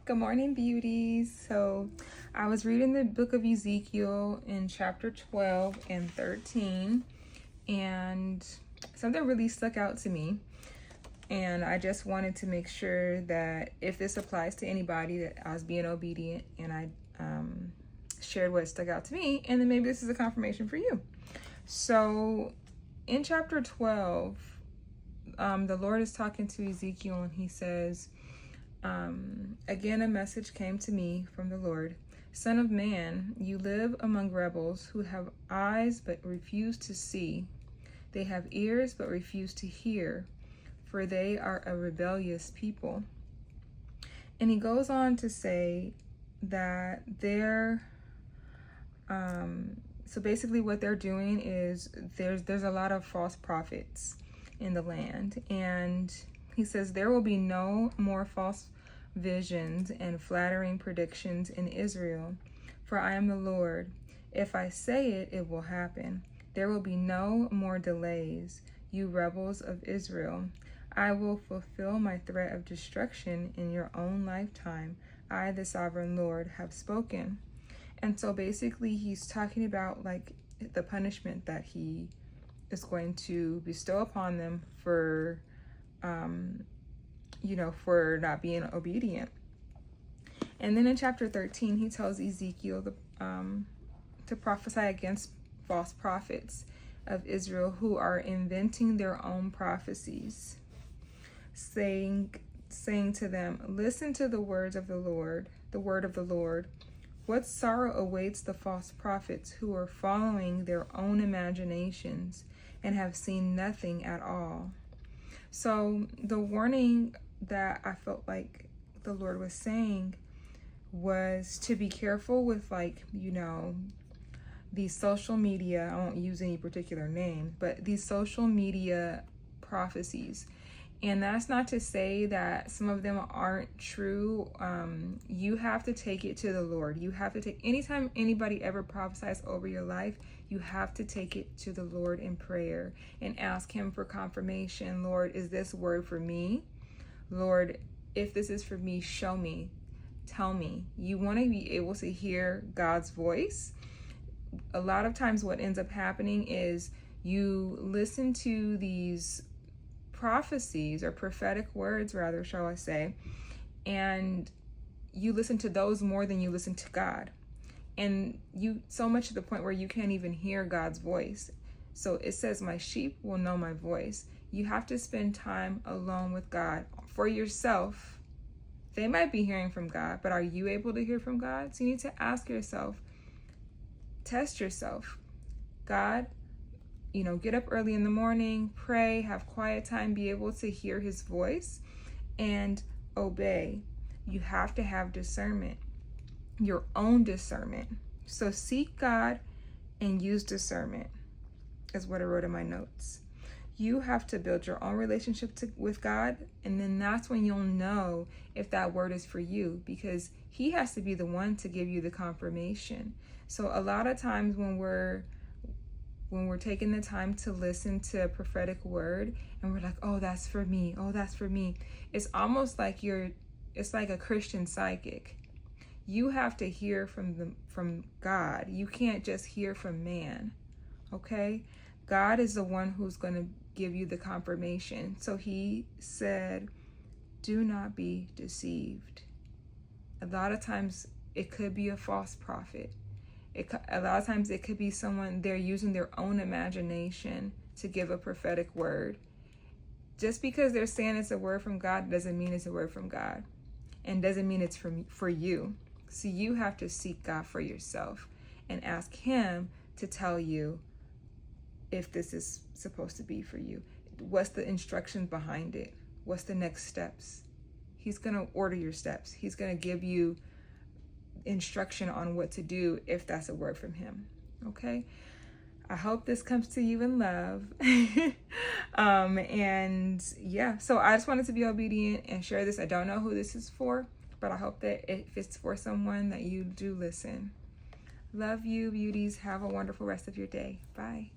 Good morning, beauties. So I was reading the book of Ezekiel in chapter 12 and 13, and something really stuck out to me. And I just wanted to make sure that if this applies to anybody, that I was being obedient and I shared what stuck out to me, and then maybe this is a confirmation for you. So in chapter 12, the Lord is talking to Ezekiel and he says, again, a message came to me from the Lord. Son of man, you live among rebels who have eyes but refuse to see. They have ears but refuse to hear, for they are a rebellious people. And he goes on to say that so basically what they're doing is there's a lot of false prophets in the land. And he says there will be no more false visions and flattering predictions in Israel, for I am the Lord. If I say it, it will happen. There will be no more delays, you rebels of Israel. I will fulfill my threat of destruction in your own lifetime. I, the sovereign Lord, have spoken. And so basically he's talking about like the punishment that he is going to bestow upon them for for not being obedient. And then in chapter 13, he tells Ezekiel to prophesy against false prophets of Israel who are inventing their own prophecies, saying to them, listen to the words of the Lord, the word of the Lord. What sorrow awaits the false prophets who are following their own imaginations and have seen nothing at all. So the warning that I felt like the Lord was saying was to be careful with these social media, I won't use any particular name, but these social media prophecies. And that's not to say that some of them aren't true. You have to take it to the Lord. You have to take, anytime anybody ever prophesies over your life, you have to take it to the Lord in prayer and ask him for confirmation. Lord, is this word for me? Lord, if this is for me, show me, tell me. You want to be able to hear God's voice. A lot of times what ends up happening is you listen to these prophecies or prophetic words, rather, shall I say, and you listen to those more than you listen to God. And you so much to the point where you can't even hear God's voice. So it says, my sheep will know my voice. You have to spend time alone with God for yourself. They might be hearing from God, but are you able to hear from God? So you need to ask yourself, test yourself. God, get up early in the morning, pray, have quiet time, be able to hear his voice and obey. You have to have discernment, your own discernment. So seek God and use discernment, is what I wrote in my notes. You have to build your own relationship with God, and then that's when you'll know if that word is for you, because he has to be the one to give you the confirmation. So a lot of times when we're taking the time to listen to a prophetic word and we're like, oh, that's for me. Oh, that's for me. It's almost like it's like a Christian psychic. You have to hear from God. You can't just hear from man. Okay? God is the one who's going to give you the confirmation. So he said, do not be deceived. A lot of times it could be a false prophet. A lot of times it could be someone, they're using their own imagination to give a prophetic word. Just because they're saying it's a word from God doesn't mean it's a word from God, and doesn't mean it's for you. So you have to seek God for yourself and ask him to tell you if this is supposed to be for you. What's the instruction behind it? What's the next steps? He's going to order your steps. He's going to give you instruction on what to do if that's a word from him. Okay? I hope this comes to you in love. And yeah, so I just wanted to be obedient and share this. I don't know who this is for, but I hope that if it's for someone, that you do listen. Love you, beauties. Have a wonderful rest of your day. Bye.